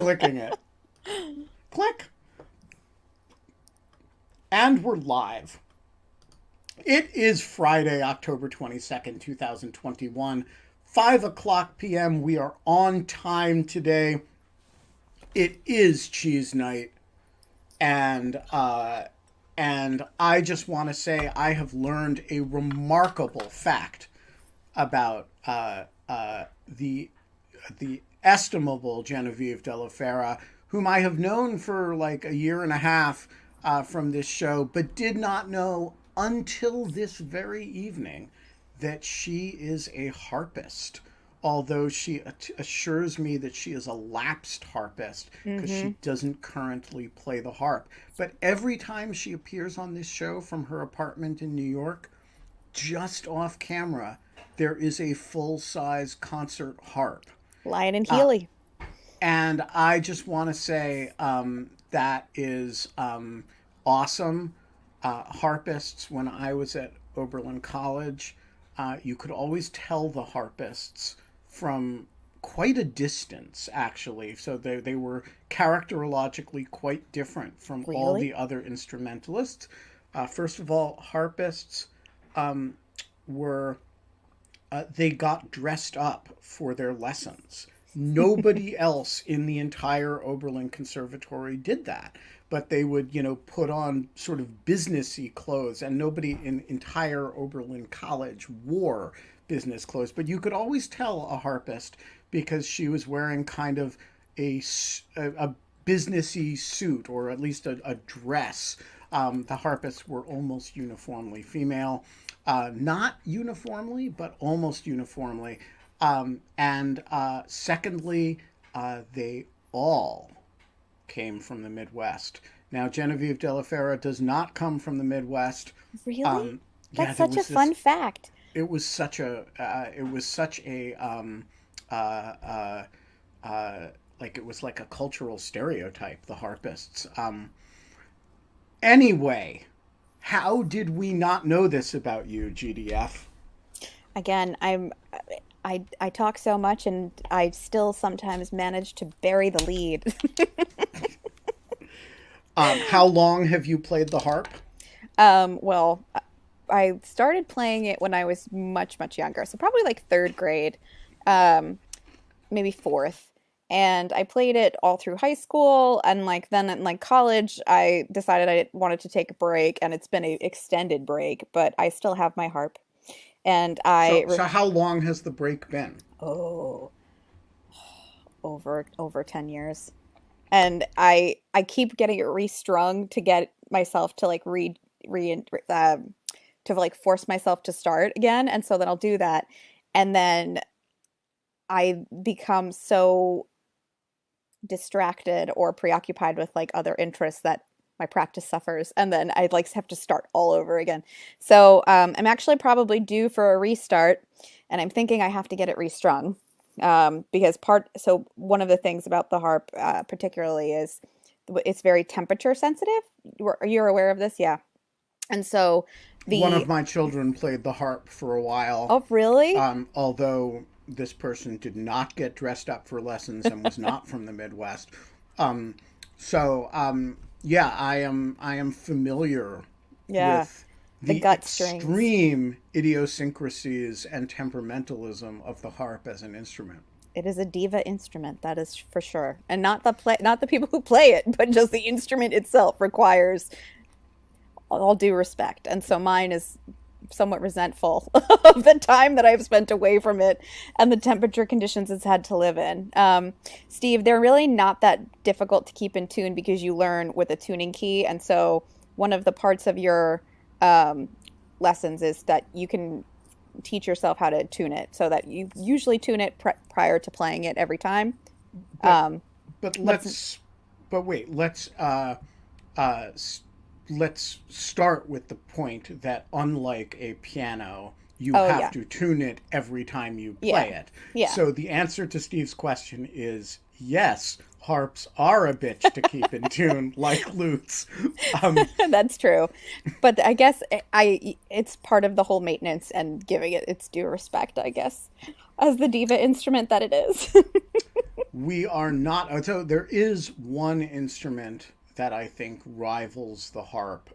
clicking it. Click. And we're live. It is Friday, October 22nd, 2021, 5 o'clock p.m. We are on time today. It is cheese night. And I just want to say I have learned a remarkable fact about the estimable Genevieve de la Fera, whom I have known for like a year and a half from this show, but did not know until this very evening that she is a harpist. Although she assures me that she is a lapsed harpist because she doesn't currently play the harp. But every time she appears on this show from her apartment in New York, just off camera, there is a full-size concert harp. Lion and Keeley. And I just want to say that is awesome. Harpists, when I was at Oberlin College, you could always tell the harpists from quite a distance, actually. So they were characterologically quite different from all the other instrumentalists. First of all, harpists were... they got dressed up for their lessons. Nobody else in the entire Oberlin Conservatory did that. But they would, put on sort of businessy clothes, and nobody in entire Oberlin College wore business clothes. But you could always tell a harpist because she was wearing kind of a businessy suit, or at least a dress. The harpists were almost uniformly female. Not uniformly, but almost uniformly. And secondly, they all came from the Midwest. Now, Genevieve de la Fera does not come from the Midwest. Really? That's such a fun fact. It was such a, like it was like a cultural stereotype, the harpists. Anyway, how did we not know this about you, GDF? Again, I talk so much, and I still sometimes manage to bury the lead. How long have you played the harp? Well, I started playing it when I was much, much younger. So probably like third grade, maybe fourth. And I played it all through high school. And then in college, I decided I wanted to take a break, and it's been an extended break, but I still have my harp. And So how long has the break been? Oh, over 10 years. And I keep getting it restrung to get myself to force myself to start again. And so then I'll do that. And then I become so distracted or preoccupied with other interests that my practice suffers, and then I have to start all over again. So I'm actually probably due for a restart, and I'm thinking I have to get it restrung because one of the things about the harp particularly is it's very temperature sensitive. You're aware of this? Yeah. And so one of my children played the harp for a while. Oh, really? Although this person did not get dressed up for lessons and was not from the Midwest. Yeah, I am familiar with the extreme idiosyncrasies and temperamentalism of the harp as an instrument. It is a diva instrument, that is for sure. And not the people who play it, but just the instrument itself requires all due respect. And so mine is somewhat resentful of the time that I've spent away from it and the temperature conditions it's had to live in. Steve, they're really not that difficult to keep in tune because you learn with a tuning key. And so one of the parts of your lessons is that you can teach yourself how to tune it, so that you usually tune it prior to playing it every time. Let's start with the point that unlike a piano, you have to tune it every time you play it. Yeah. So the answer to Steve's question is yes, harps are a bitch to keep in tune, like lutes. That's true. But I guess it's part of the whole maintenance and giving it its due respect, I guess, as the diva instrument that it is. We are not. So there is one instrument that I think rivals the harp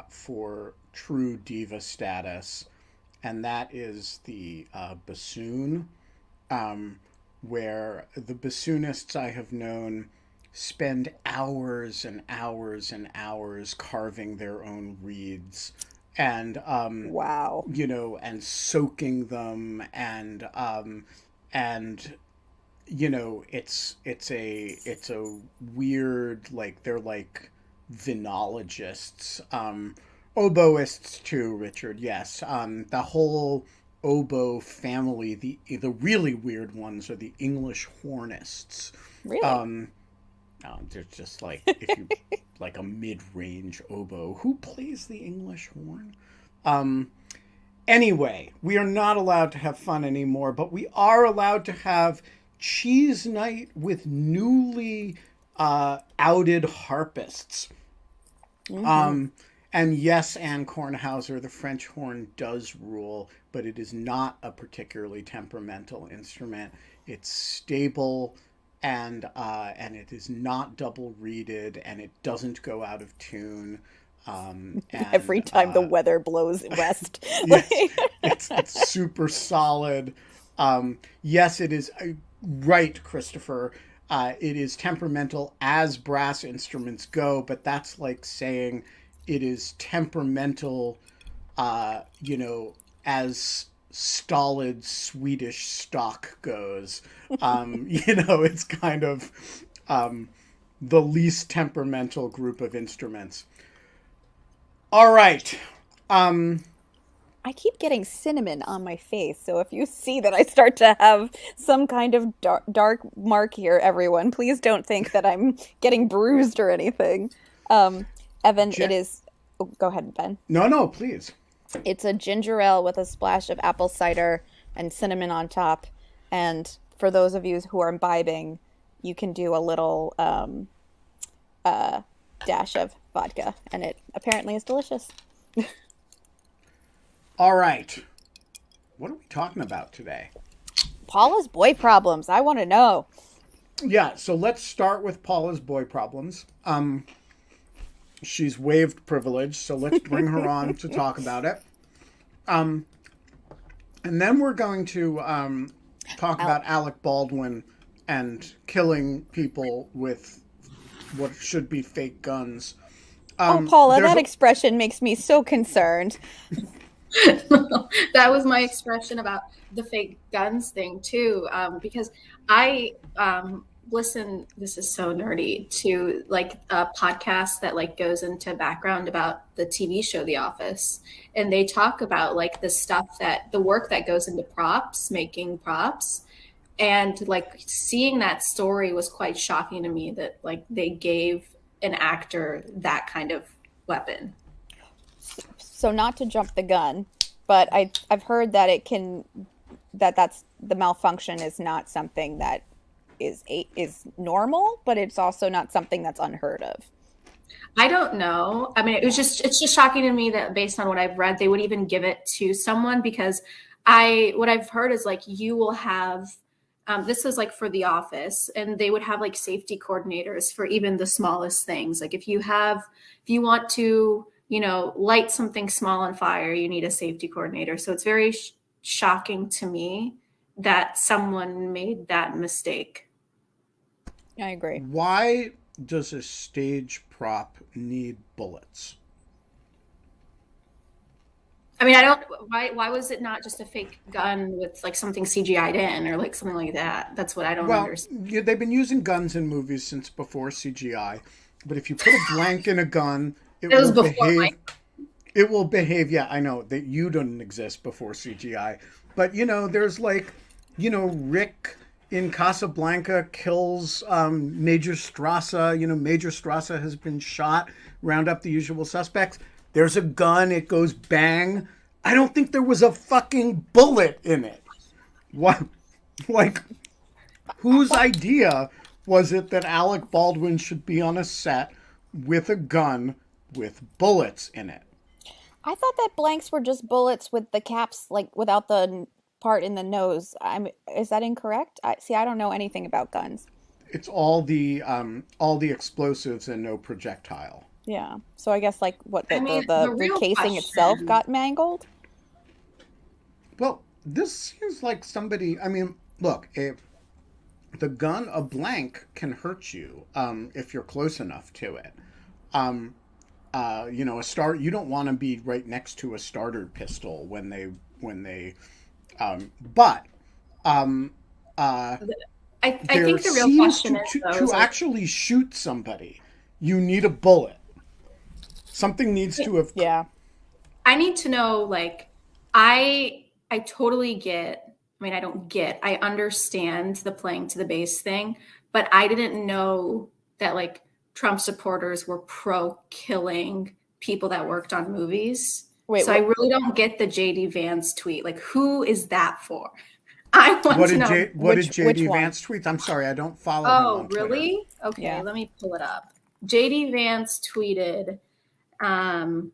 for true diva status, and that is the bassoon, um, where the bassoonists I have known spend hours and hours and hours carving their own reeds and Wow. and soaking them and it's a weird, like, they're like vinologists, oboists too, Richard. Yes, the whole oboe family. The really weird ones are the English hornists. Really? Um, they're just like, if you like a mid-range oboe. Who plays the English horn? Um, Anyway, we are not allowed to have fun anymore, but we are allowed to have cheese night with newly outed harpists. Mm-hmm. Um, and yes, Anne Kornhauser, the French horn does rule, but it is not a particularly temperamental instrument. It's stable, and it is not double reeded, and it doesn't go out of tune. Every And time the weather blows west. Yes, Like, it's super solid. Yes, it is right, Christopher. It is temperamental as brass instruments go, but that's like saying it is temperamental, you know, as stolid Swedish stock goes. It's kind of um, the least temperamental group of instruments. All right. Um, I keep getting cinnamon on my face, so if you see that I start to have some kind of dark mark here, everyone, please don't think that I'm getting bruised or anything. Um, Evan, it Je- is. Oh, go ahead, Ben. no, no, please. It's a ginger ale with a splash of apple cider and cinnamon on top. And for those of you who are imbibing, you can do a little uh, dash of vodka, and it apparently is delicious. All right. What are we talking about today? Paula's boy problems. I want to know. Yeah, so let's start with Paula's boy problems. She's waived privilege, so let's bring her on to talk about it. Um, and then we're going to talk Al- about Alec Baldwin and killing people with what should be fake guns. oh, Paula, There's that a, expression makes me so concerned. That was my expression about the fake guns thing too, because I listen. This is so nerdy to like a podcast that like goes into background about the TV show The Office, and they talk about like the stuff that the work that goes into props, making props, and like seeing that story was quite shocking to me that like they gave an actor that kind of weapon. So not to jump the gun, but I've heard that that's the malfunction is not something that is normal, but it's also not something that's unheard of. I don't know. I mean, it's just shocking to me that based on what I've read, they would even give it to someone because what I've heard is like you will have, this is like for the office and they would have like safety coordinators for even the smallest things. Like if you want to, light something small on fire, you need a safety coordinator. So it's very shocking to me that someone made that mistake. I agree. why does a stage prop need bullets? I mean, I don't. Why was it not just a fake gun with like something CGI'd in or like something like that? That's what I don't Well, understand. yeah, they've been using guns in movies since before CGI, but if you put a blank in a gun, it It was will before my. behave. It will behave. Yeah, I know that you didn't exist before CGI, but there's like, Rick in Casablanca kills Major Strasser. Major Strasser has been shot. Round up the usual suspects. There's a gun. It goes bang. I don't think there was a fucking bullet in it. What? Like, whose idea was it that Alec Baldwin should be on a set with a gun with bullets in it? I thought that blanks were just bullets with the caps, like without the part in the nose. Is that incorrect? I don't know anything about guns. it's all the explosives and no projectile. Yeah. So I guess like what I the mean, the, the the real casing itself question. got mangled. Well, this seems like somebody. I mean, look, if the gun, a blank can hurt you if you're close enough to it. Um, you know, a start. You don't want to be right next to a starter pistol when they. But um, uh, I there think the real seems question is though to is like actually shoot somebody, you need a bullet. Something needs to have. Yeah. I need to know like I totally get. I mean, I don't get. I understand the playing to the base thing, but I didn't know that like Trump supporters were pro killing people that worked on movies. Wait, So I what? really don't get the JD Vance tweet. Like, who is that for? I want to know. What did Which JD one? Vance tweet? I'm sorry, I don't follow him Oh, on Twitter. really? Okay, Yeah. let me pull it up. JD Vance tweeted, um,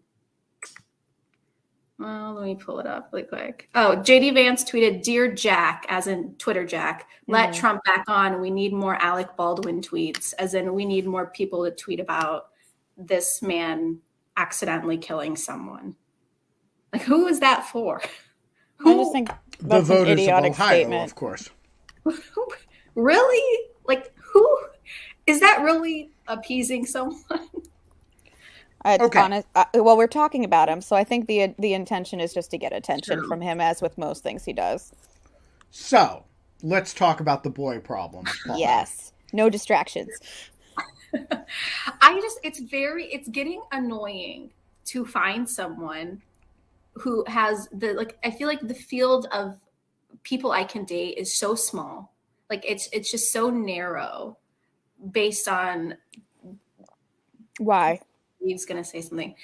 well, let me pull it up really quick. Oh, JD Vance tweeted, "Dear Jack," as in Twitter Jack, "let Mhm. Trump back on. We need more Alec Baldwin tweets," as in we need more people to tweet about this man accidentally killing someone. Like, who is that for? I just Who think The that's an voters of idiotic Ohio, statement. of course. really? Like, who is that really appeasing someone? It's Okay, honest. Well, we're talking about him, so I think the intention is just to get attention True. from him, as with most things he does. so let's talk about the boy problem, Paula. Yes. No distractions. It's getting annoying to find someone who has the like I feel like the field of people I can date is so small. Like it's just so narrow based on Why? Steve's gonna say something.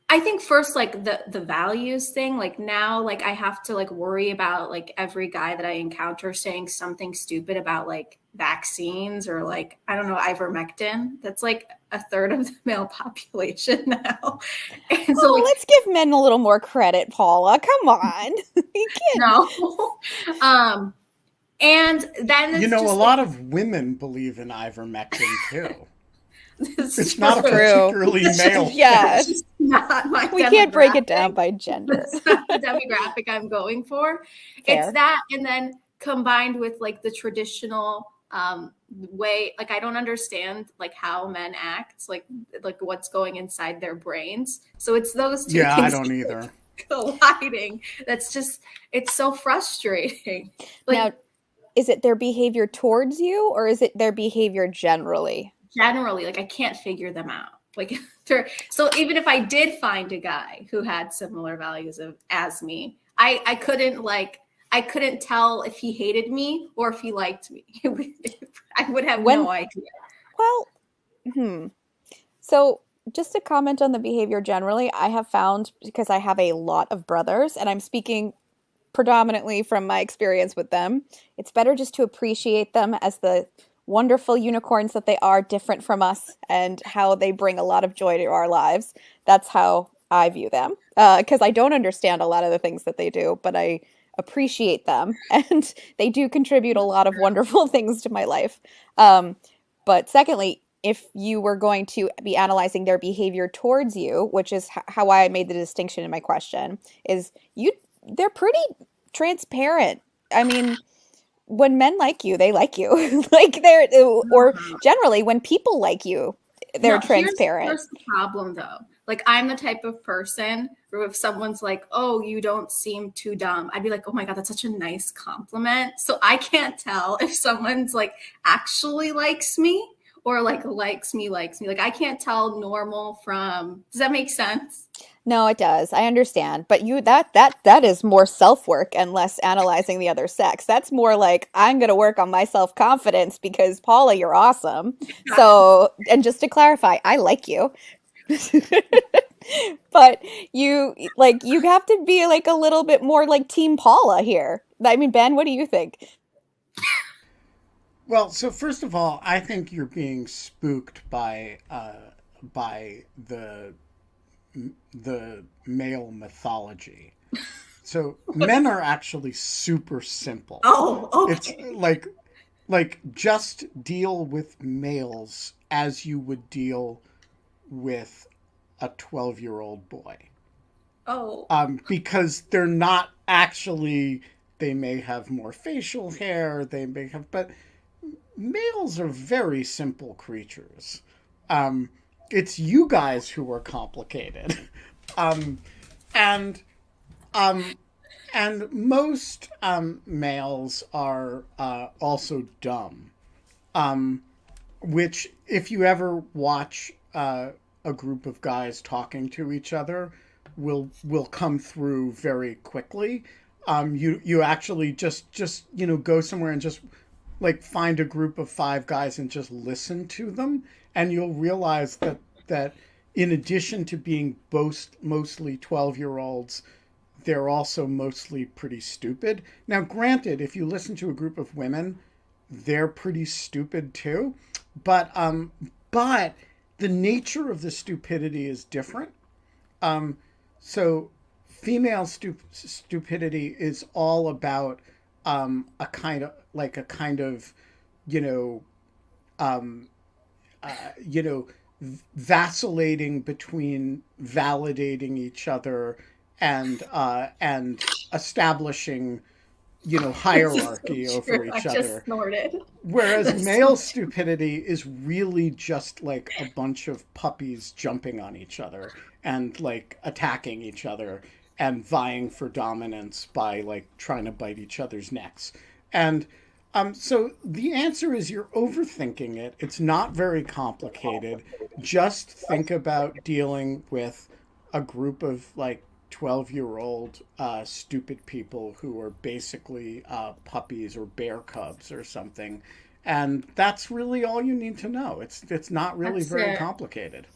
I think first like the values thing, like now like I have to like worry about like every guy that I encounter saying something stupid about like vaccines or like I don't know, ivermectin. That's like a third of the male population now. And so Oh, like let's give men a little more credit, Paula. Come on. You can't. no. And then You it's know, a just lot of women believe in ivermectin too. this It's is not a True. particularly male. Yeah. just not my We can't break it demographic. down by gender. That's not the demographic I'm going for. It's Fair. that, and then combined with like the traditional way, like I don't understand like how men act, like what's going inside their brains. So it's those two Yeah, I things don't either. colliding. That's just it's so frustrating. Like Now, is it their behavior towards you, or is it their behavior generally? generally, like I can't figure them out. Like so even if I did find a guy who had similar values as me, I couldn't tell if he hated me or if he liked me. I would have When, no idea. well, so just to comment on the behavior generally, I have found, because I have a lot of brothers, and I'm speaking predominantly from my experience with them, it's better just to appreciate them as the wonderful unicorns that they are, different from us, and how they bring a lot of joy to our lives. That's how I view them. Because I don't understand a lot of the things that they do, but I appreciate them, and they do contribute a lot of wonderful things to my life. But secondly, if you were going to be analyzing their behavior towards you, which is how I made the distinction in my question, is they're pretty transparent. I mean, when men like you, they like you. Like or generally when people like you, they're No, transparent. here's the problem though. Like I'm the type of person where if someone's like, "Oh, you don't seem too dumb," I'd be like, "Oh my God, that's such a nice compliment." So I can't tell if someone's like actually likes me or like likes me. Like I can't tell normal from, does that make sense? No, it does. I understand. But that is more self-work and less analyzing the other sex. That's more like, I'm going to work on my self-confidence because Paula, you're awesome. So, and just to clarify, I like you. But you have to be like a little bit more like Team Paula here. I mean, Ben, what do you think? Well, so first of all, I think you're being spooked by the male mythology. So men are actually super simple. Oh, It's okay. like like just deal with males as you would deal with a 12-year-old boy. Oh. Because they're not actually, they may have more facial hair, they may have, but males are very simple creatures. It's you guys who are complicated. Um, and um, and most males are also dumb. Which, if you ever watch a group of guys talking to each other, will come through very quickly. You actually just go somewhere and just like find a group of 5 guys and just listen to them, and you'll realize that in addition to being mostly 12-year-olds, they're also mostly pretty stupid. Now, granted, if you listen to a group of women, they're pretty stupid too, but the nature of the stupidity is different. So female stupidity is all about a kind of you know um, you know vacillating between validating each other and establishing hierarchy over I each just other. snorted. Whereas That's so male true. stupidity is really just like a bunch of puppies jumping on each other and like attacking each other and vying for dominance by like trying to bite each other's necks. And so the answer is you're overthinking it. It's not very complicated. Just think about dealing with a group of like 12-year-old stupid people who are basically puppies or bear cubs or something. And that's really all you need to know. It's not really That's very it. complicated.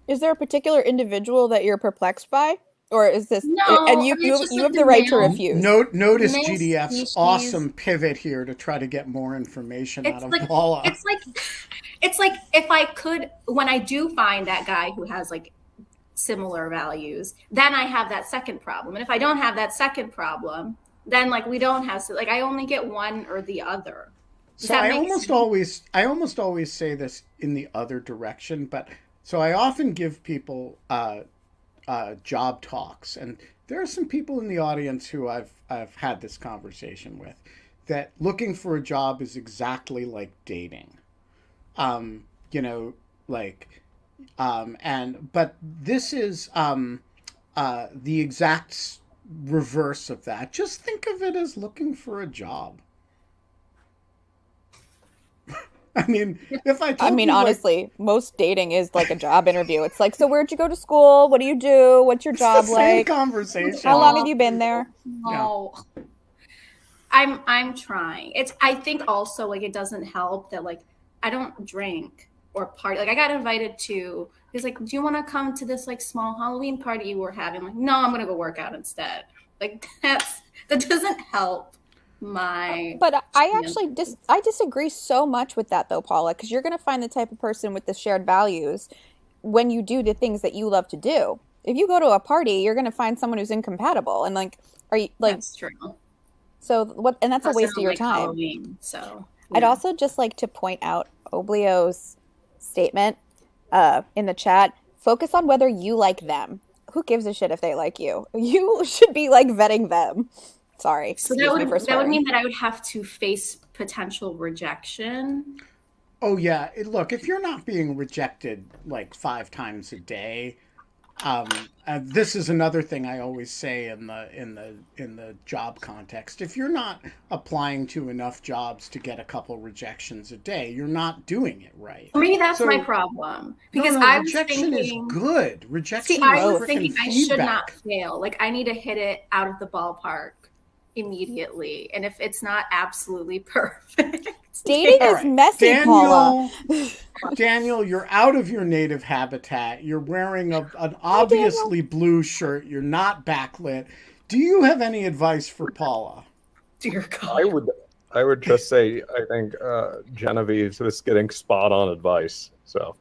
Is there a particular individual that you're perplexed by? Or is this, and No, I mean, it's just you like have the the right to male, refuse. the Notice male GDF's species. awesome pivot here to try to get more information out It's of like Paula. it's like it's like if I could, when I do find that guy who has like similar values, then I have that second problem. And if I don't have that second problem, then like we don't have like I only get one or the other. Does So that make sense? I almost always say this in the other direction, but so I often give people job talks, and there are some people in the audience who I've had this conversation with that looking for a job is exactly like dating. Um, you know, like and but this is the exact reverse of that. Just think of it as looking for a job. I mean, if I I told mean, you like honestly, most dating is like a job interview. It's like, so where'd you go to school? What do you do? What's your it's the job same like? How conversation. long have Oh you been there? Yeah. no. I'm trying. It's I think also like it doesn't help that like I don't drink or party. Like I got invited to he's like, do you want to come to this like small Halloween party we're having? I'm like, no, I'm gonna go work out instead. Like that doesn't help my But I chance. actually I disagree so much with that though, Paula, because you're going to find the type of person with the shared values when you do the things that you love to do. If you go to a party, you're going to find someone who's incompatible and like are you like That's true. so what and that's a Plus I waste of don't your like time. Halloween, so I'd yeah. also just like to point out Oblio's statement in the chat. Focus on whether you like them. Who gives a shit if they like you? You should be like vetting them. Sorry, So excuse me for that would swearing. mean that I would have to face potential rejection. Oh yeah. Look, if you're not being rejected like 5 times a day, this is another thing I always say in the job context. If you're not applying to enough jobs to get a couple rejections a day, you're not doing it right. Maybe that's my So problem no, because no, I was rejection is thinking. good. See, Rejection I is was Growth. freaking thinking I should not feedback. fail. Like I need to hit it out of the ballpark immediately, and if it's not absolutely perfect, Dating All is right, messy, Paula. Daniel, you're out of your native habitat. You're wearing an Hi, Daniel. obviously blue shirt. You're not backlit. Do you have any advice for Paula? dear I God. would I would just say I think Genevieve was getting spot on advice. So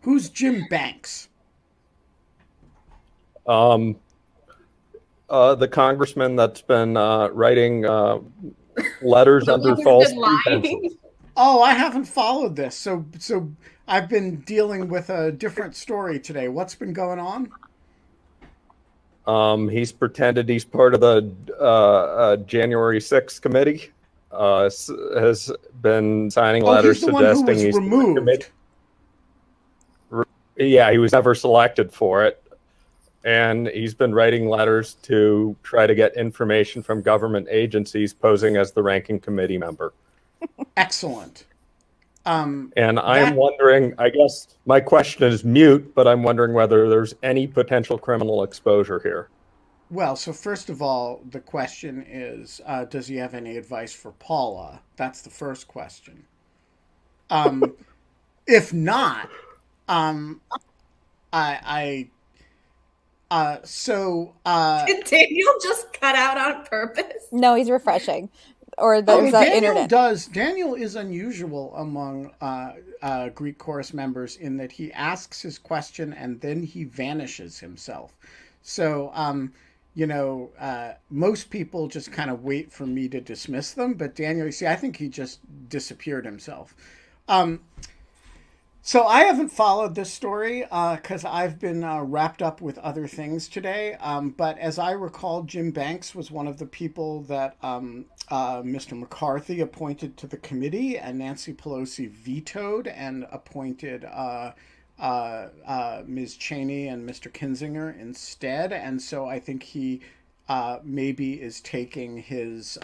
Who's Jim Banks? the congressman that's been writing letters The under woman's false been lying. pretenses. Oh, I haven't followed this. So I've been dealing with a different story today. What's been going on? He's pretended he's part of the January 6th committee. Has been signing Oh, letters he's the one who suggesting was he's removed. Yeah, he was never selected for it. And he's been writing letters to try to get information from government agencies, posing as the ranking committee member. Excellent. And I'm wondering, I guess my question is mute, but I'm wondering whether there's any potential criminal exposure here. Well, so first of all, the question is, does he have any advice for Paula? That's the first question. If not, Did Daniel just cut out on purpose? No, he's refreshing. Or there's internet. Daniel is unusual among Greek chorus members in that he asks his question and then he vanishes himself. So, most people just kind of wait for me to dismiss them, but Daniel, you see, I think he just disappeared himself. So I haven't followed this story because I've been wrapped up with other things today. But as I recall, Jim Banks was one of the people that Mr. McCarthy appointed to the committee, and Nancy Pelosi vetoed and appointed Ms. Cheney and Mr. Kinzinger instead. And so I think he maybe is taking his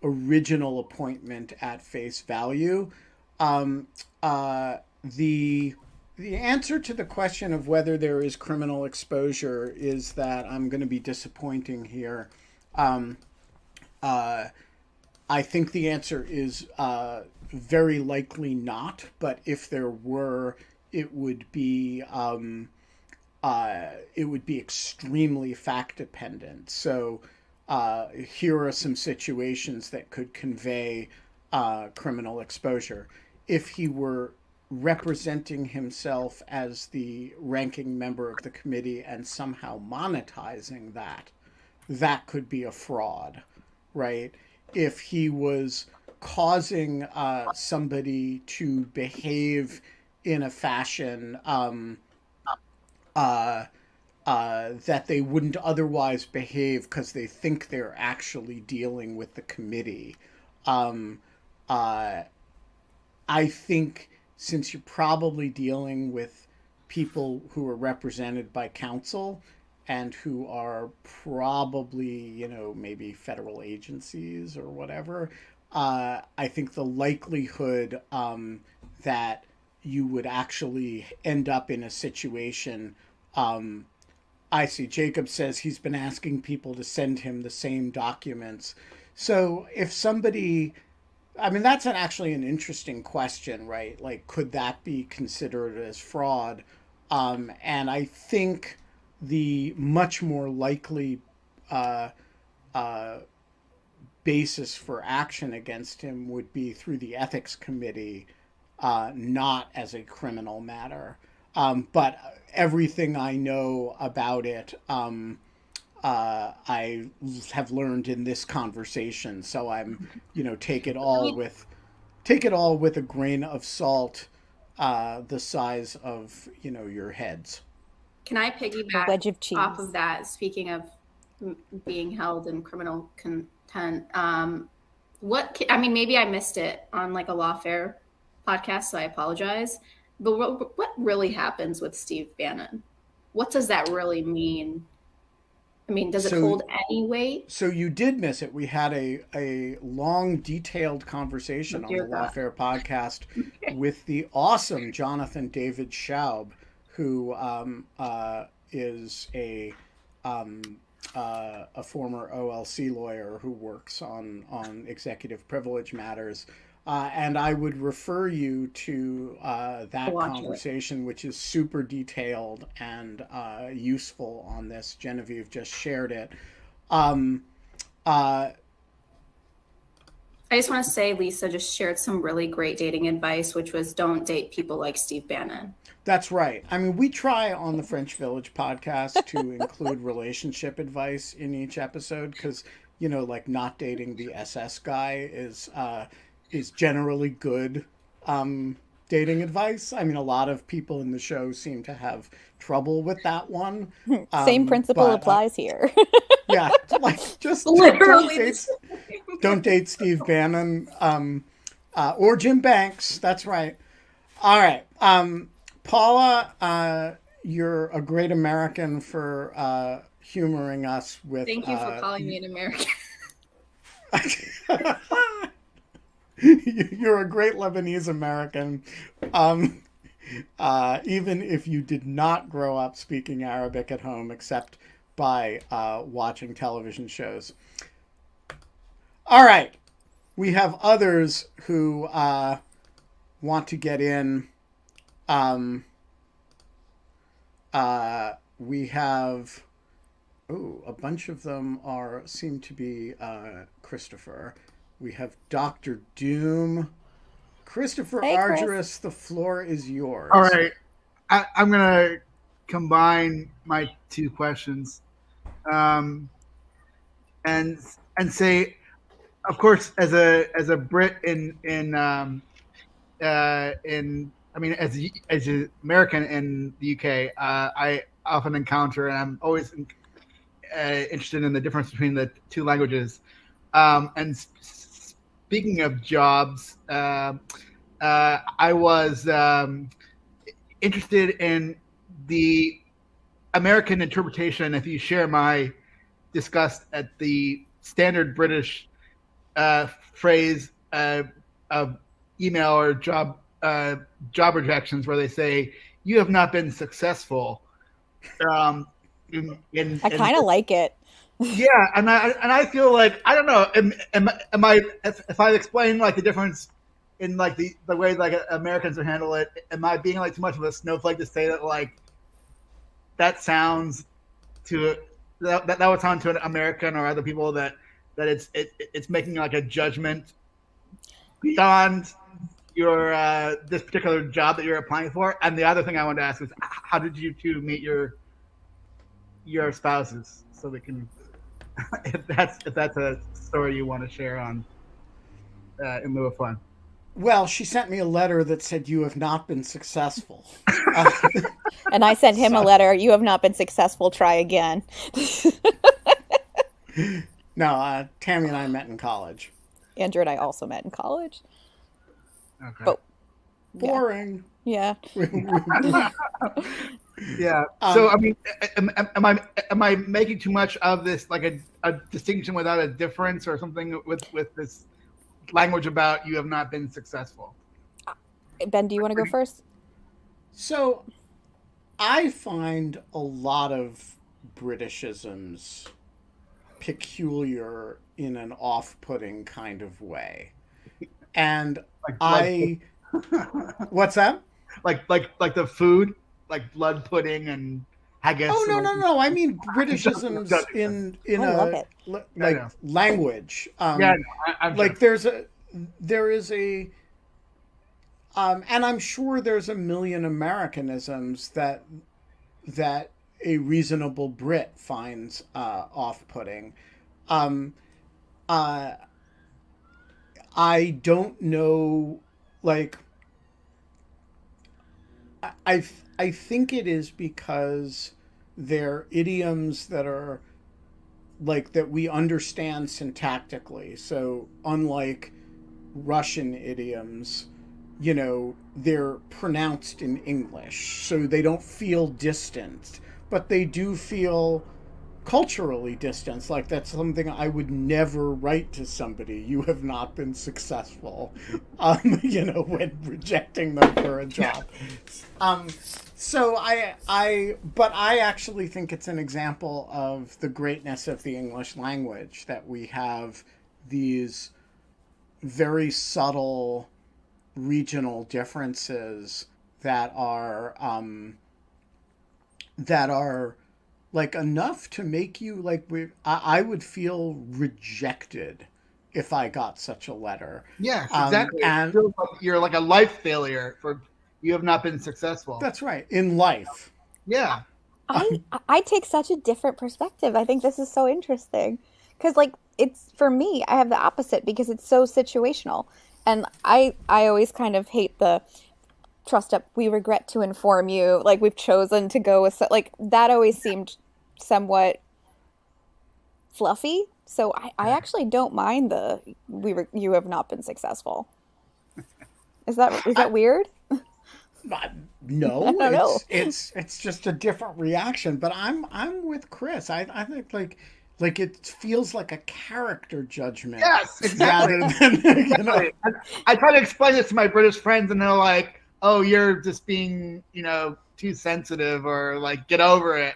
original appointment at face value. The answer to the question of whether there is criminal exposure is that I'm going to be disappointing here. I think the answer is very likely not, but if there were, it would be extremely fact dependent. So here are some situations that could convey criminal exposure. If he were representing himself as the ranking member of the committee and somehow monetizing that could be a fraud, right? If he was causing somebody to behave in a fashion that they wouldn't otherwise behave because they think they're actually dealing with the committee, I think since you're probably dealing with people who are represented by counsel and who are probably, maybe federal agencies or whatever, I think the likelihood that you would actually end up in a situation. I see Jacob says he's been asking people to send him the same documents. So if somebody... that's actually an interesting question, right? Like, could that be considered as fraud? And I think the much more likely basis for action against him would be through the ethics committee, not as a criminal matter. But everything I know about it, I have learned in this conversation, so I'm, take it all with a grain of salt, the size of, your heads. Can I piggyback wedge of cheese off of that? Speaking of being held in criminal contempt, maybe I missed it on like a Lawfare podcast, so I apologize. But what really happens with Steve Bannon? What does that really mean? Does it hold any weight? So you did miss it. We had a long, detailed conversation on the Lawfare podcast with the awesome Jonathan David Schaub, who is a former OLC lawyer who works on executive privilege matters. And I would refer you to that conversation, which is super detailed and useful on this. Genevieve just shared it. I just want to say Lisa just shared some really great dating advice, which was don't date people like Steve Bannon. That's right. We try on the French Village podcast to include relationship advice in each episode because, like not dating the SS guy is generally good dating advice. I mean, a lot of people in the show seem to have trouble with that one. Same principle But applies here. yeah, like just Literally. don't date Steve Bannon or Jim Banks. That's right. All right, Paula, you're a great American for humoring us with. Thank you for calling me an American. You're a great Lebanese American, even if you did not grow up speaking Arabic at home, except by watching television shows. All right, we have others who want to get in. We have, a bunch of them seem to be Christopher. We have Dr. Doom. Christopher Hey, Chris. Argyris, the floor is yours. All right. I'm going to combine my two questions and say, of course, as a Brit as an American in the UK, I often encounter, and I'm always interested in the difference between the two languages. And speaking of jobs, I was interested in the American interpretation, if you share my disgust at the standard British phrase of email or job rejections, where they say, "You have not been successful." I kind of like it. Yeah, and I feel like, I don't know, am I, if I explain like the difference in like the way like Americans would handle it, am I being like too much of a snowflake to say that like that sounds to that would sound to an American or other people that it's making like a judgment beyond your this particular job that you're applying for? And the other thing I wanted to ask is, how did you two meet your spouses, so we can if that's a story you want to share on in lieu of fun. Well, she sent me a letter that said, "You have not been successful." And I sent him a letter, "You have not been successful, try again." No, Tammy and I met in college. Andrew and I also met in college. Okay. But Boring. yeah. Yeah. So I mean, am I making too much of this, like a distinction without a difference, or something with this language about you have not been successful? Ben, do you want to go first? So, I find a lot of Britishisms peculiar in an off-putting kind of way, and what's that? Like the food, like blood pudding and haggis. Oh no! I mean Britishisms in language. I'm like sure. there is a, and I'm sure there's a million Americanisms that a reasonable Brit finds off-putting. I don't know, like. I think it is because they're idioms that are like that we understand syntactically. So unlike Russian idioms, they're pronounced in English, so they don't feel distant, but they do feel culturally distanced. Like that's something I would never write to somebody. "You have not been successful," when rejecting them for a job. So but I actually think it's an example of the greatness of the English language, that we have these very subtle regional differences that are like enough to make you like I would feel rejected if I got such a letter. Yes, exactly. And you're like a life failure for you have not been successful. That's right, in life. Yeah. I take such a different perspective. I think this is so interesting because, like, it's for me, I have the opposite because it's so situational. And I always kind of hate the trust up, we regret to inform you, like we've chosen to go with like that always seemed somewhat fluffy. So I actually don't mind the you have not been successful. Is that weird? I No, don't know. it's just a different reaction. But I'm with Chris. I think like it feels like a character judgment Yes, exactly. rather than Exactly. I try to explain this to my British friends, and they're like, "Oh, you're just being, too sensitive, or like, get over it."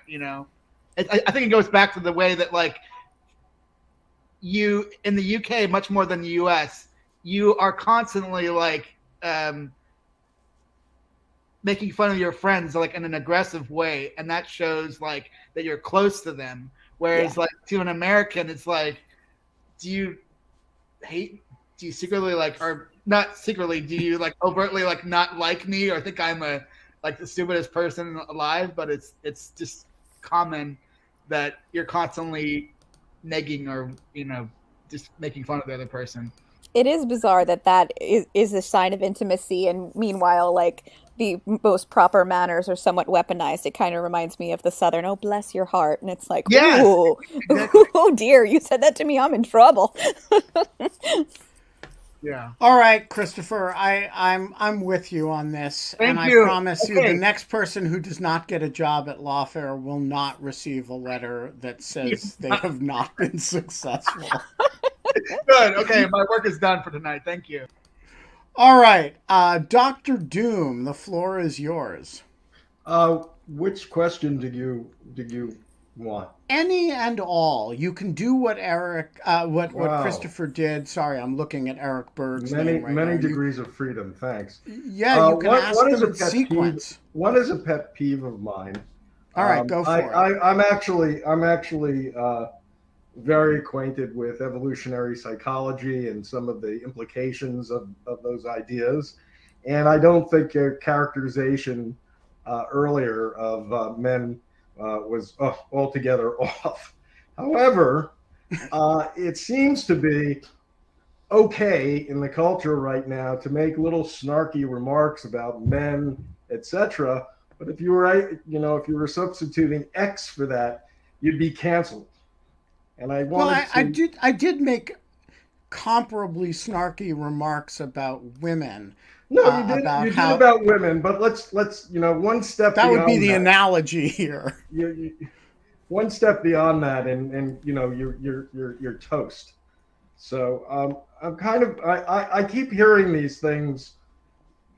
I think it goes back to the way that like you in the UK, much more than the US, you are constantly like making fun of your friends like in an aggressive way, and that shows like that you're close to them. Whereas Yeah. like to an American, it's like, do you hate? Do you secretly like, or not secretly? Do you like overtly like not like me, or think I'm a like the stupidest person alive? But it's just common that you're constantly negging or just making fun of the other person. It is bizarre that is a sign of intimacy, and meanwhile, like the most proper manners are somewhat weaponized. It kind of reminds me of the Southern, "Oh, bless your heart," and it's like, Yes, ooh, exactly. oh dear, you said that to me, I'm in trouble. Yeah. All right, Christopher, I'm with you on this, and Thank I you. promise you, Okay. the next person who does not get a job at Lawfare will not receive a letter that says they have not been successful. Good. Okay, my work is done for tonight. Thank you. All right, Doctor Doom, the floor is yours. Which question did you want? Any and all. You can do what Eric, what Wow. Christopher did. Sorry, I'm looking at Eric Berg's Many name right many now. degrees of freedom. Thanks. Yeah, you can ask what is them a in pet sequence. peeve? What is a pet peeve of mine? All right, go for it. I'm actually very acquainted with evolutionary psychology and some of the implications of those ideas, and I don't think your characterization earlier of men was altogether off. However, it seems to be okay in the culture right now to make little snarky remarks about men, etc. But if you were substituting X for that, you'd be canceled. And I Well, wanted to. I did make comparably snarky remarks about women, No, about you did how about women, but let's one step that would be beyond the that. analogy here. One step beyond that, and you're toast. So I'm kind of I keep hearing these things,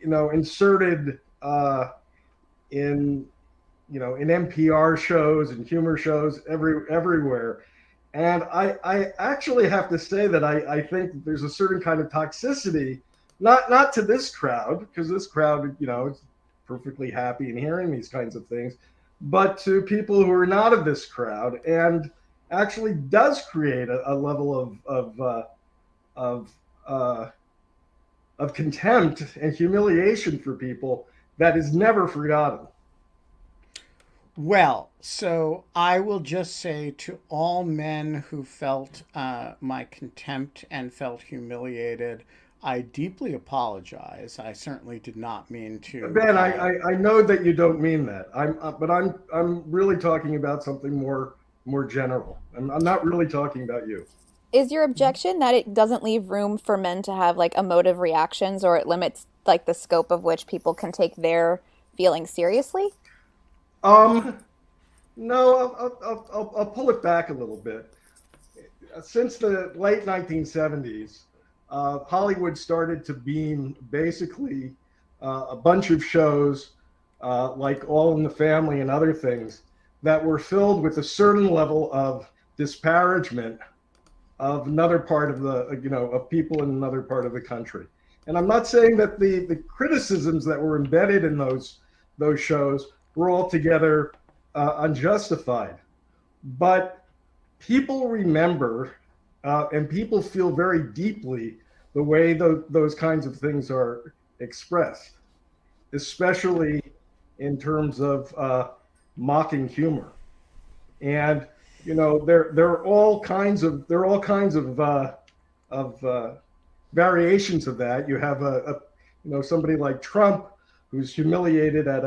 inserted in in NPR shows and humor shows everywhere. And I actually have to say that I think there's a certain kind of toxicity, not to this crowd, because this crowd, is perfectly happy in hearing these kinds of things, but to people who are not of this crowd, and actually does create a level of contempt and humiliation for people that is never forgotten. Well, so I will just say to all men who felt my contempt and felt humiliated, I deeply apologize. I certainly did not mean to. Ben, I know that you don't mean that. I'm really talking about something more general. I'm not really talking about you. Is your objection that it doesn't leave room for men to have like emotive reactions, or it limits like the scope of which people can take their feelings seriously? No, I'll pull it back a little bit. Since the late 1970s, Hollywood started to beam basically a bunch of shows like All in the Family and other things that were filled with a certain level of disparagement of another part of the, of people in another part of the country. And I'm not saying that the criticisms that were embedded in those shows were altogether unjustified, but people remember and people feel very deeply the way those kinds of things are expressed, especially in terms of mocking humor. And you know, there are all kinds of variations of that. You have you know, somebody like Trump who's humiliated at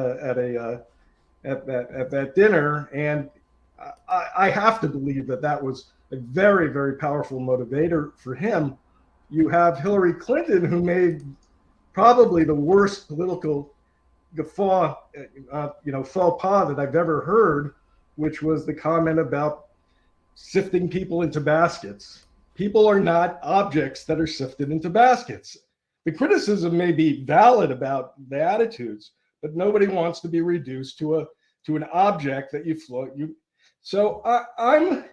that dinner, and I have to believe that that was a very, very powerful motivator for him. You have Hillary Clinton, who made probably the worst political guffaw, you know, faux pas that I've ever heard, which was the comment about sifting people into baskets. People are not objects that are sifted into baskets. The criticism may be valid about the attitudes, but nobody wants to be reduced to an object that you float. So I'm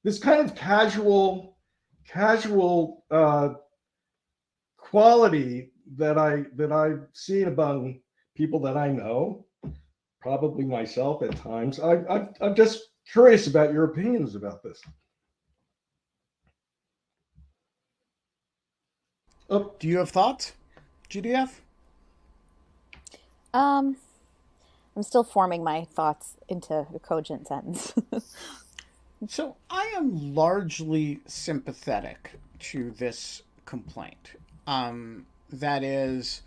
this kind of casual quality that I've seen among people that I know, probably myself at times. I'm just curious about your opinions about this. Oh, do you have thoughts, GDF? I'm still forming my thoughts into a cogent sentence. So I am largely sympathetic to this complaint. That is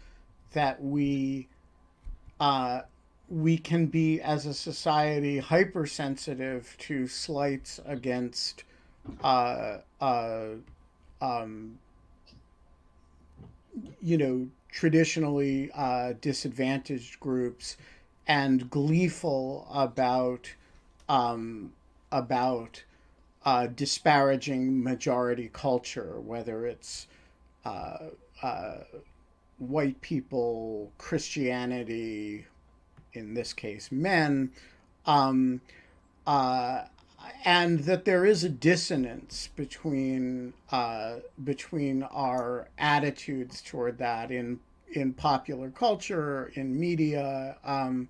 that we can be, as a society, hypersensitive to slights against you know, traditionally disadvantaged groups, and gleeful about disparaging majority culture, whether it's white people, Christianity, in this case, men, and that there is a dissonance between our attitudes toward that in popular culture, in media, and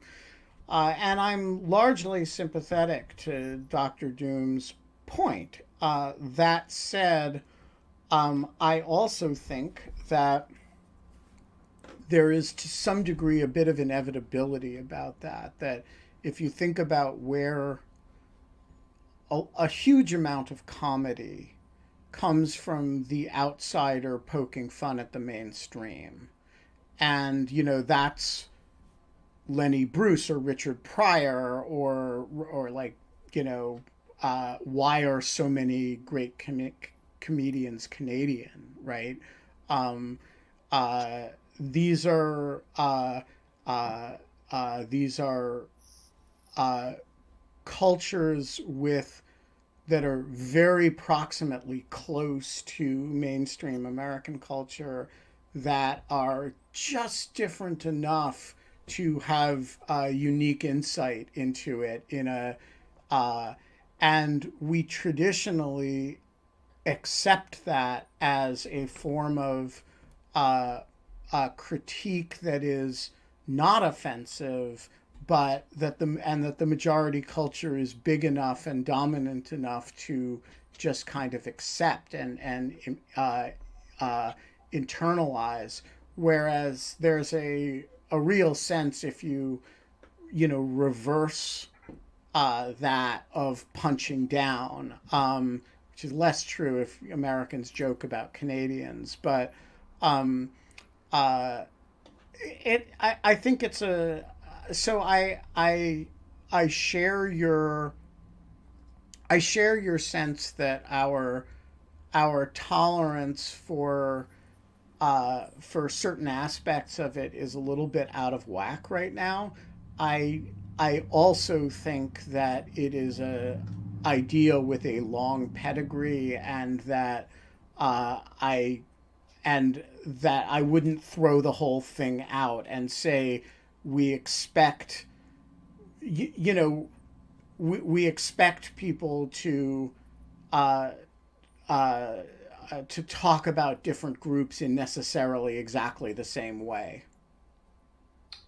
I'm largely sympathetic to Dr. Doom's point. That said, I also think that there is, to some degree, a bit of inevitability about that. That if you think about where a huge amount of comedy comes from the outsider poking fun at the mainstream. And, you know, that's Lenny Bruce or Richard Pryor or like, you know, why are so many great comedians Canadian, right? These are cultures that are very proximately close to mainstream American culture, that are just different enough to have unique insight into it and we traditionally accept that as a form of critique that is not offensive, but that the majority culture is big enough and dominant enough to just kind of accept and internalize. Whereas there's a real sense, if you reverse that, of punching down, which is less true if Americans joke about Canadians, but I think it's a. So I share your sense that our tolerance for certain aspects of it is a little bit out of whack right now. I also think that it is a idea with a long pedigree, and that I wouldn't throw the whole thing out and say we expect we expect people to talk about different groups in necessarily exactly the same way.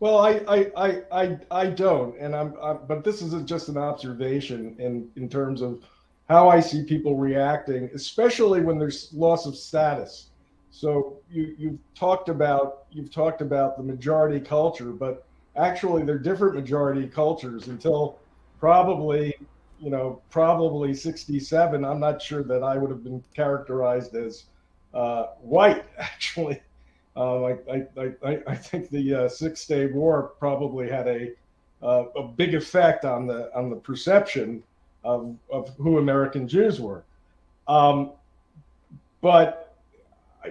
Well, I don't, and but this is just an observation in terms of how I see people reacting, especially when there's loss of status. So you've talked about the majority culture, but actually they're different majority cultures until probably probably 67, I'm not sure that I would have been characterized as white, actually. I think the Six-Day War probably had a big effect on the perception of who American Jews were. But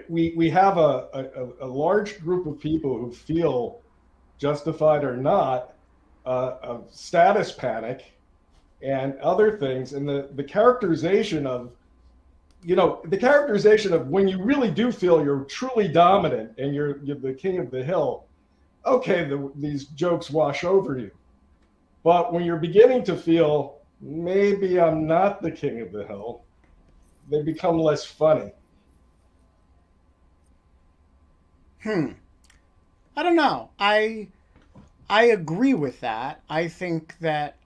we have a large group of people who feel, justified or not, of status panic and other things, and the characterization of when you really do feel you're truly dominant and you're the king of the hill. Okay, these jokes wash over you, but when you're beginning to feel maybe I'm not the king of the hill, they become less funny. I don't know. I agree with that. I think that,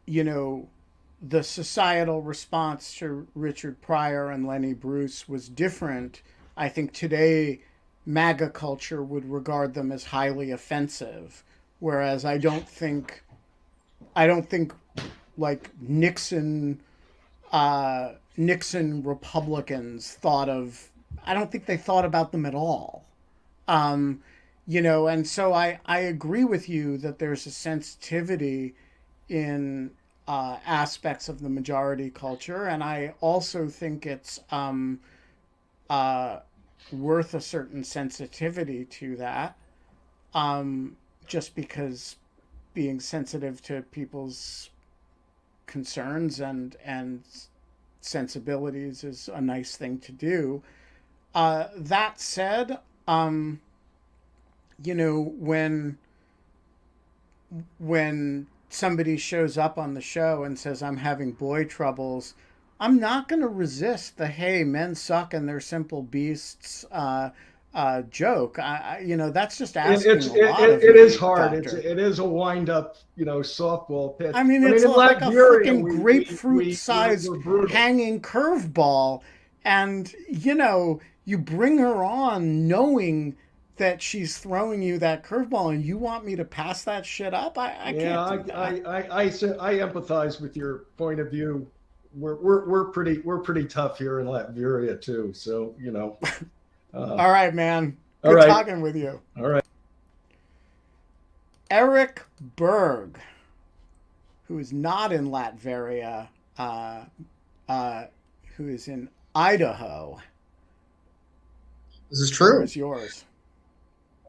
the societal response to Richard Pryor and Lenny Bruce was different. I think today MAGA culture would regard them as highly offensive, whereas I don't think like Nixon Republicans I don't think they thought about them at all. And so I agree with you that there's a sensitivity in aspects of the majority culture, and I also think it's worth a certain sensitivity to that, just because being sensitive to people's concerns and sensibilities is a nice thing to do. That said, when somebody shows up on the show and says, I'm having boy troubles, I'm not going to resist the, hey, men suck and they're simple beasts joke. That's just asking a lot of it me, is hard. Doctor. It is a wind up, softball pitch. It's like a freaking grapefruit-sized brutal. hanging curveball. And, you bring her on knowing that she's throwing you that curveball, and you want me to pass that shit up? I can't do that. I empathize with your point of view. We're pretty tough here in Latveria too. So all right, man. All Good right. talking with you. All right. Eric Berg, who is not in Latveria, who is in Idaho. This is true. Where's yours?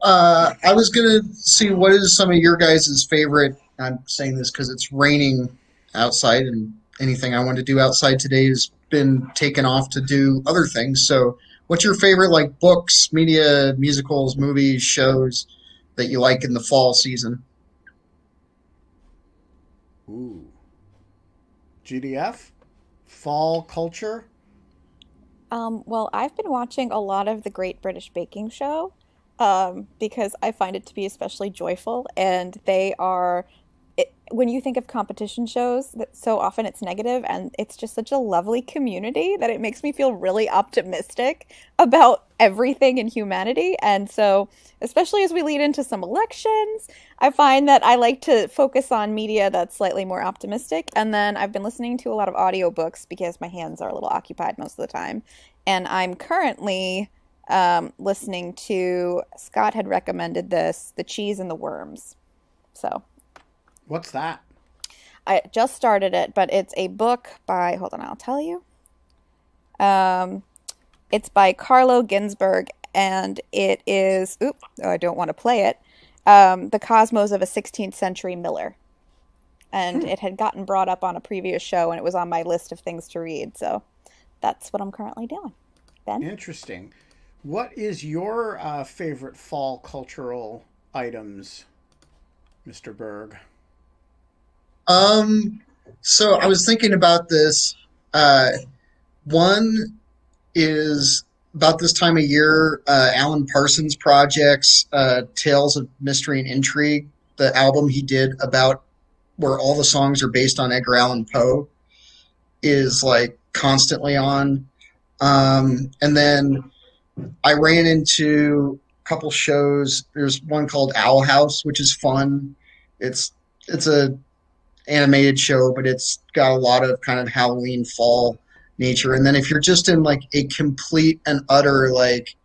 I was going to see what is some of your guys' favorite. I'm saying this because it's raining outside, and anything I want to do outside today has been taken off to do other things. So what's your favorite, books, media, musicals, movies, shows that you like in the fall season? Ooh. GDF? Fall culture? Well, I've been watching a lot of the Great British Baking Show because I find it to be especially joyful, and when you think of competition shows, so often it's negative, and it's just such a lovely community that it makes me feel really optimistic about everything in humanity. And so, especially as we lead into some elections, I find that I like to focus on media that's slightly more optimistic. And then I've been listening to a lot of audiobooks because my hands are a little occupied most of the time. And I'm currently listening to, Scott had recommended this, The Cheese and the Worms. So... What's that? I just started it, but it's a book by, hold on, I'll tell you. It's by Carlo Ginzburg, and it is, I don't want to play it, The Cosmos of a 16th Century Miller. And it had gotten brought up on a previous show, and it was on my list of things to read, so that's what I'm currently doing. Ben? Interesting. What is your favorite fall cultural items, Mr. Berg? So I was thinking about this. One is about this time of year, Alan Parsons Project's Tales of Mystery and Intrigue, the album he did about where all the songs are based on Edgar Allan Poe, is constantly on. And then I ran into a couple shows. There's one called Owl House, which is fun. It's a animated show, but it's got a lot of kind of Halloween fall nature. And then if you're just in like a complete and utter like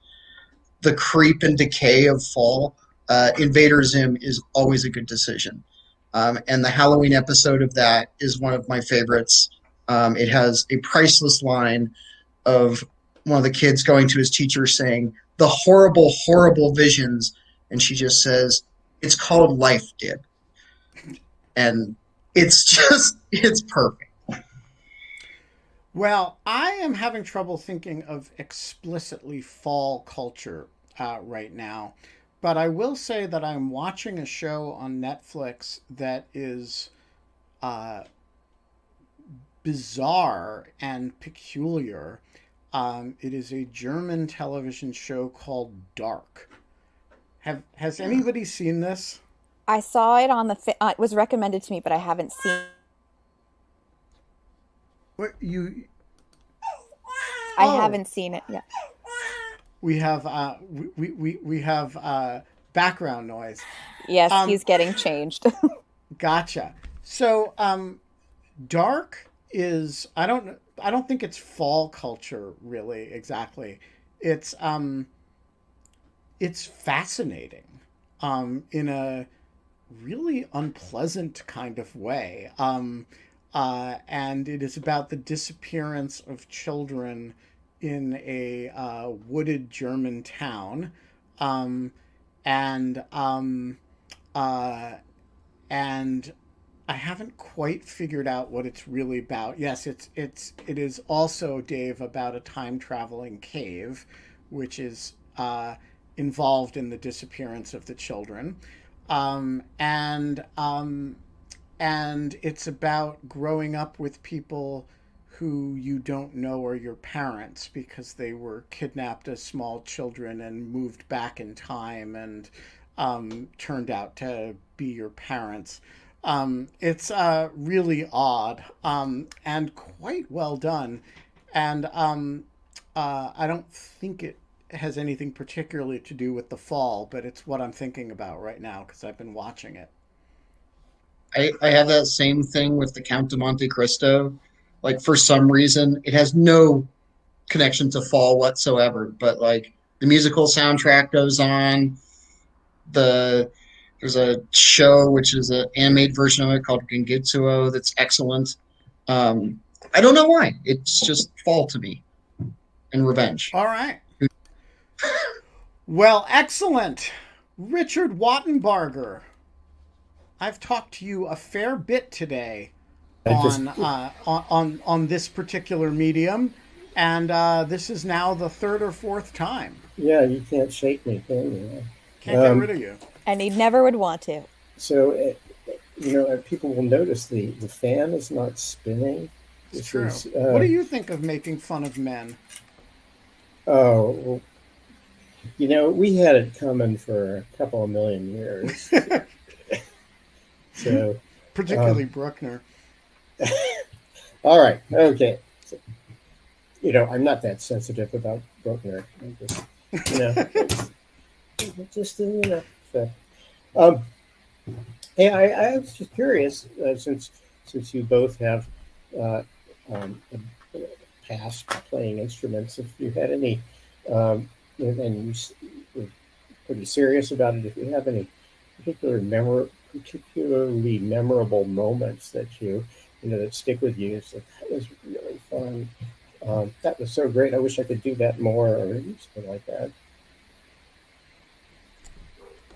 the creep and decay of fall, Invader Zim is always a good decision. And the Halloween episode of that is one of my favorites. It has a priceless line of one of the kids going to his teacher saying, "The horrible, horrible visions." And she just says, "It's called life, Dib." And it's perfect. Well, I am having trouble thinking of explicitly fall culture right now, but I will say that I'm watching a show on Netflix that is uh, bizarre and peculiar. It is a German television show called Dark. Has anybody seen this? I saw it on it was recommended to me, but I haven't seen. What you? I Oh, haven't seen it yet. we have we have background noise. Yes, Um, he's getting changed. Gotcha. So, dark is I don't think it's fall culture really exactly. It's it's fascinating, in a really unpleasant kind of way. And it is about the disappearance of children in a wooded German town, um, and uh, and I haven't quite figured out what it's really about. Yes, it is also, Dave, about a time traveling cave, which is involved in the disappearance of the children, um, and um, and it's about growing up with people who you don't know are your parents because they were kidnapped as small children and moved back in time and turned out to be your parents. It's really odd, and quite well done. And I don't think it has anything particularly to do with the fall, but it's what I'm thinking about right now because I've been watching it. I have that same thing with the Count de Monte Cristo. Like for some reason, it has no connection to fall whatsoever. But like the musical soundtrack goes on. The There's a show which is an animated version of it called Gengetsuo that's excellent. I don't know why. It's just fall to me and revenge. All right. Well, excellent. Richard Wattenbarger, I've talked to you a fair bit today I just on this particular medium, and this is now the third or fourth time. yeah, you can't shake me, can you? Can't get rid of you. And he never would want to. So people will notice the fan is not spinning. It's This true. is What do you think of making fun of men? oh well, we had it coming for a couple of million years. So Particularly Bruckner. all right, okay. So, I'm not that sensitive about Bruckner. I just, so, um, hey, I was just curious, since you both have a past playing instruments, if you had any, and were pretty serious about it, if you have any particularly memorable moments that that stick with you. So that was really fun. That was so great. I wish I could do that more, or something like that.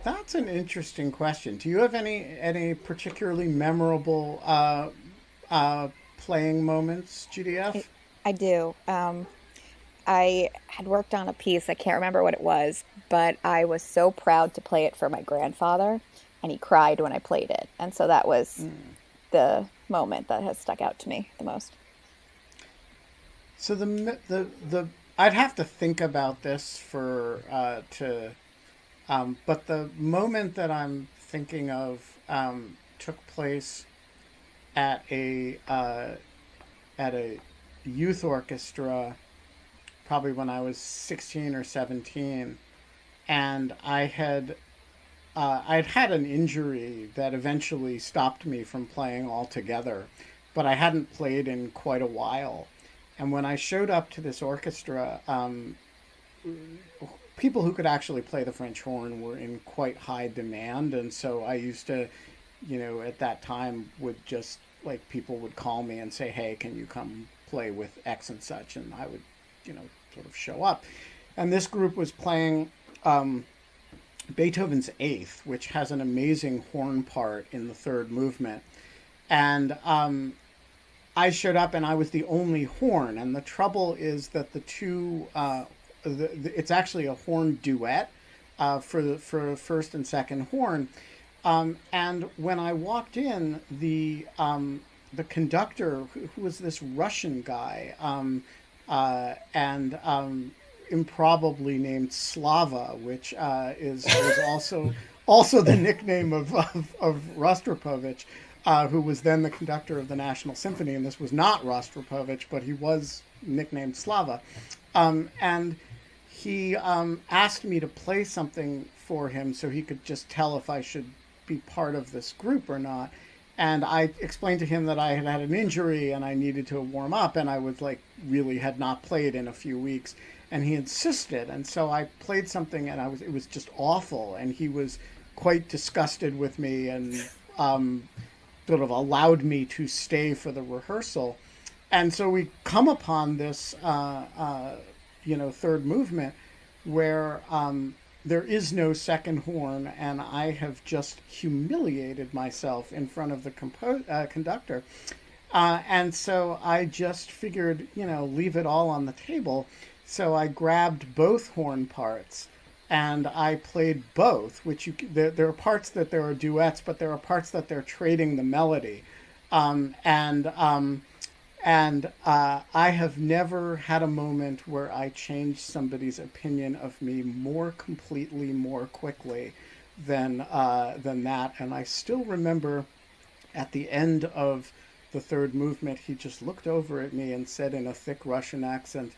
That's an interesting question. Do you have any particularly memorable playing moments, GDF? I do. I had worked on a piece, I can't remember what it was, but I was so proud to play it for my grandfather, and he cried when I played it. And so that was the moment that has stuck out to me the most. So the I'd have to think about this for but the moment that I'm thinking of took place at a youth orchestra, probably when I was 16 or 17, and I had I'd had an injury that eventually stopped me from playing altogether, but I hadn't played in quite a while. And when I showed up to this orchestra, people who could actually play the French horn were in quite high demand, and so I used to, at that time would just like people would call me and say, "Hey, can you come play with X and such?" And I would, sort of show up. And this group was playing Beethoven's Eighth, which has an amazing horn part in the third movement. And I showed up and I was the only horn. And the trouble is that the two, it's actually a horn duet for first and second horn. And when I walked in, the conductor, who was this Russian guy, and improbably named Slava, which is also the nickname of Rostropovich, who was then the conductor of the National Symphony, and this was not Rostropovich, but he was nicknamed Slava, and he asked me to play something for him so he could just tell if I should be part of this group or not. And I explained to him that I had had an injury and I needed to warm up, and I was like really had not played in a few weeks, and he insisted. And so I played something, and it was just awful, and he was quite disgusted with me and sort of allowed me to stay for the rehearsal. And so we come upon this third movement where there is no second horn, and I have just humiliated myself in front of the conductor. And so I just figured, leave it all on the table. So I grabbed both horn parts and I played both, which there are parts that there are duets, but there are parts that they're trading the melody. And I have never had a moment where I changed somebody's opinion of me more completely, more quickly than that. And I still remember at the end of the third movement, he just looked over at me and said in a thick Russian accent,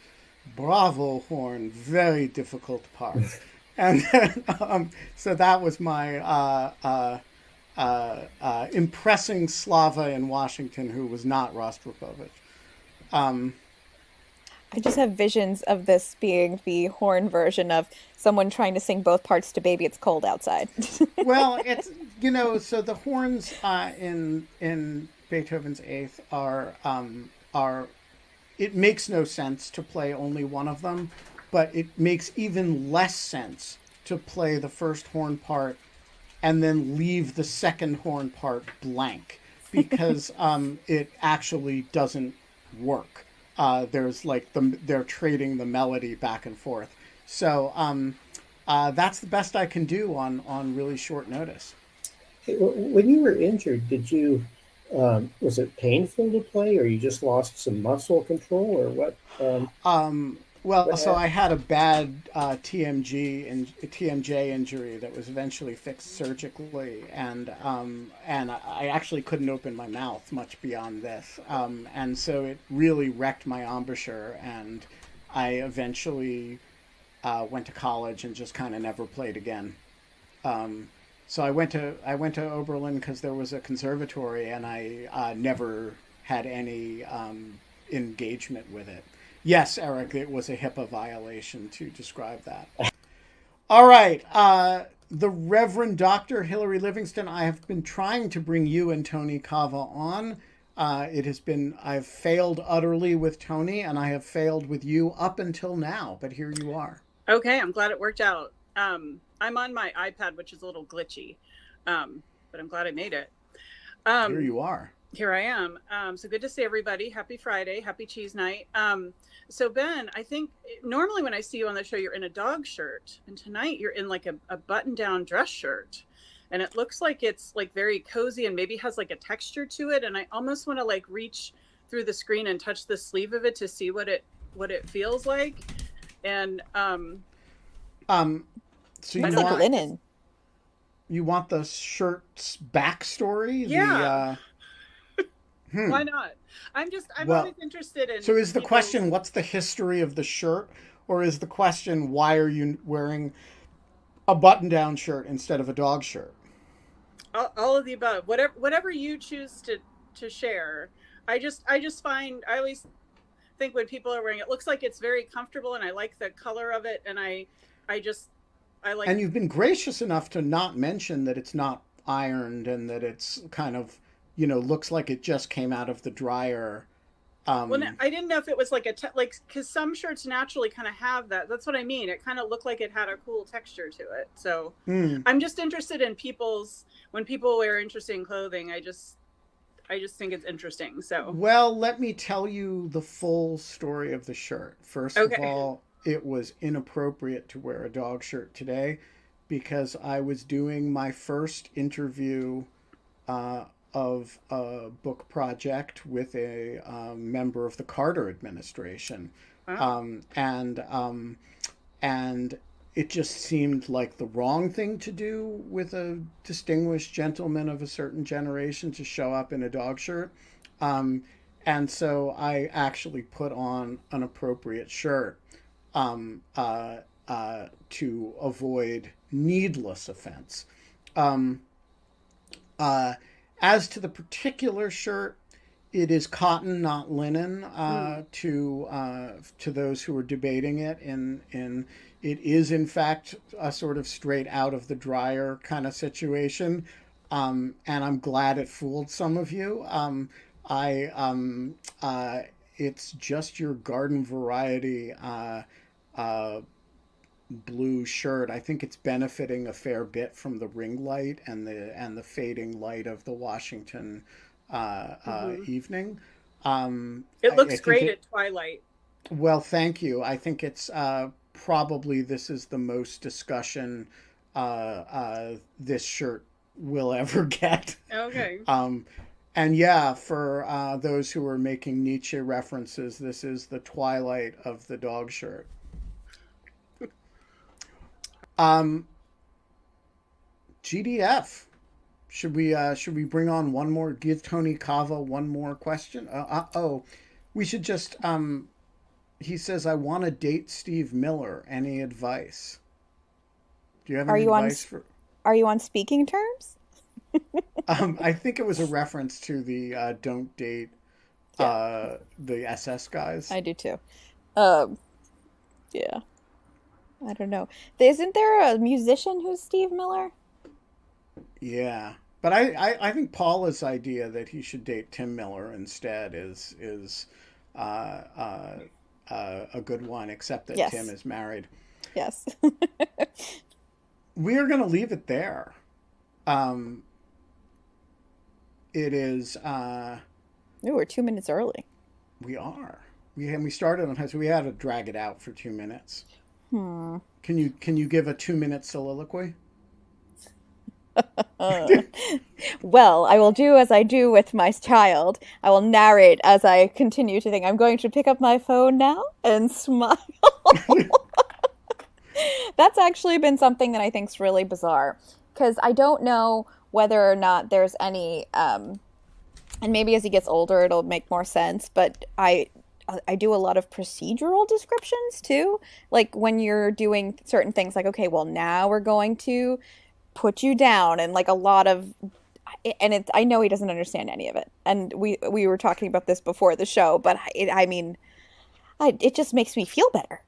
"Bravo, horn, very difficult part." And then, so that was my impressing Slava in Washington, who was not Rostropovich. I just have visions of this being the horn version of someone trying to sing both parts to "Baby It's Cold Outside." Well, it's so the horns in Beethoven's Eighth are it makes no sense to play only one of them, but it makes even less sense to play the first horn part and then leave the second horn part blank, because it actually doesn't work. There's like they're trading the melody back and forth. So that's the best I can do on really short notice. When you were injured, did you was it painful to play, or you just lost some muscle control, or what? Well, so I had a bad TMJ injury that was eventually fixed surgically, and I actually couldn't open my mouth much beyond this, and so it really wrecked my embouchure, and I eventually went to college and just kind of never played again. So I went to Oberlin because there was a conservatory, and I never had any engagement with it. Yes, Eric, it was a HIPAA violation to describe that. All right. The Reverend Dr. Hilary Livingston, I have been trying to bring you and Tony Cava on. I've failed utterly with Tony, and I have failed with you up until now, but here you are. Okay, I'm glad it worked out. I'm on my iPad, which is a little glitchy, but I'm glad I made it. Here you are. Here I am. So good to see everybody. Happy Friday. Happy cheese night. So Ben, I think normally when I see you on the show, you're in a dog shirt, and tonight you're in like a button-down dress shirt, and it looks like it's like very cozy and maybe has like a texture to it. And I almost want to like reach through the screen and touch the sleeve of it to see what it feels like. And so you like linen. You want the shirt's backstory? Yeah. Why not? I'm always interested in. So is the question, what's the history of the shirt? Or is the question, why are you wearing A button-down shirt instead of a dog shirt. All of the above. Whatever you choose to share. I always think when people are wearing it, looks like it's very comfortable, and I like the color of it, and I like. And you've been gracious enough to not mention that it's not ironed and that it's kind of, looks like it just came out of the dryer. Well, I didn't know if it was like because some shirts naturally kind of have that. That's what I mean. It kind of looked like it had a cool texture to it. So I'm just interested in when people wear interesting clothing. I just think it's interesting. So, well, let me tell you the full story of the shirt. First of all, it was inappropriate to wear a dog shirt today because I was doing my first interview of a book project with a member of the Carter administration. Wow. And it just seemed like the wrong thing to do with a distinguished gentleman of a certain generation to show up in a dog shirt. And so I actually put on an appropriate shirt to avoid needless offense. As to the particular shirt, it is cotton, not linen. To those who are debating it, it is in fact a sort of straight out of the dryer kind of situation, and I'm glad it fooled some of you. It's just your garden variety blue shirt. I think it's benefiting a fair bit from the ring light and the fading light of the Washington evening. It looks great at twilight. Well, thank you. I think it's probably this is the most discussion this shirt will ever get. Okay. And yeah, for those who are making Nietzsche references, this is the twilight of the dog shirt. GDF. Should we bring on one more? Give Tony Cava one more question. We should just. He says, "I want to date Steve Miller. Any advice?" Do you have any advice for? Are you on speaking terms? I think it was a reference to the don't date the SS guys. I do too. Yeah. I don't know. Isn't there a musician who's Steve Miller? Yeah, but I think Paula's idea that he should date Tim Miller instead is a good one, except that Tim is married. Yes. We are going to leave it there. It is. We're 2 minutes early. We are. We started on, so we had to drag it out for 2 minutes. Can you give a 2-minute soliloquy? Well, I will do as I do with my child. I will narrate as I continue to think. I'm going to pick up my phone now and smile. That's actually been something that I think is really bizarre, because I don't know whether or not there's any, and maybe as he gets older it'll make more sense, but I do a lot of procedural descriptions too. Like when you're doing certain things, like, okay, well, now we're going to put you down, and like a lot of, and I know he doesn't understand any of it. And we were talking about this before the show, but it just makes me feel better.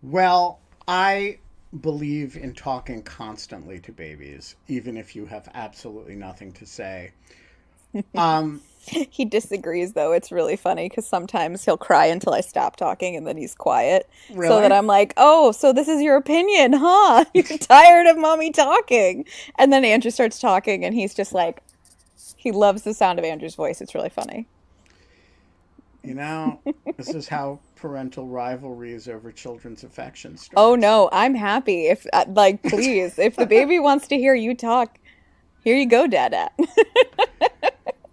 Well, I believe in talking constantly to babies, even if you have absolutely nothing to say. He disagrees, though. It's really funny because sometimes he'll cry until I stop talking and then he's quiet. Really? So that I'm like, oh, so this is your opinion, huh? You're tired of mommy talking. And then Andrew starts talking and he's just like, he loves the sound of Andrew's voice. It's really funny. You know, this is how parental rivalries over children's affection starts. Oh, no, I'm happy. If, please, if the baby wants to hear you talk, here you go, Dada.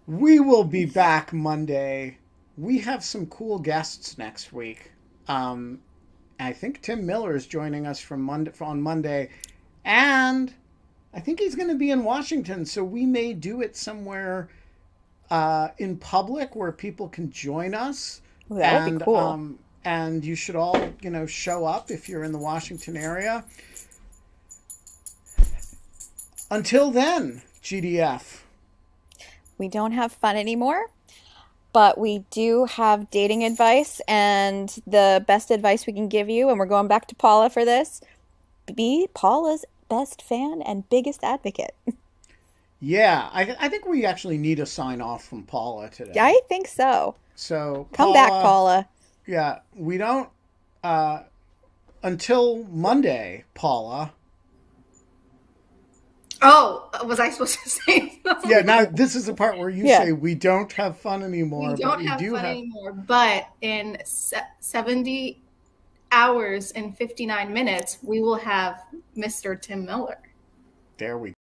We will be back Monday. We have some cool guests next week. I think Tim Miller is joining us on Monday. And I think he's going to be in Washington, so we may do it somewhere in public where people can join us. Ooh, that would be cool. and you should all, show up if you're in the Washington area. Until then, GDF. We don't have fun anymore, but we do have dating advice, and the best advice we can give you, and we're going back to Paula for this, be Paula's best fan and biggest advocate. Yeah, I think we actually need a sign off from Paula today. I think so. So come back, Paula. Yeah, we don't until Monday, Paula. Oh, was I supposed to say something? Yeah, now this is the part where you say we don't have fun anymore. We don't have fun anymore, but in 70 hours and 59 minutes, we will have Mr. Tim Miller. There we go.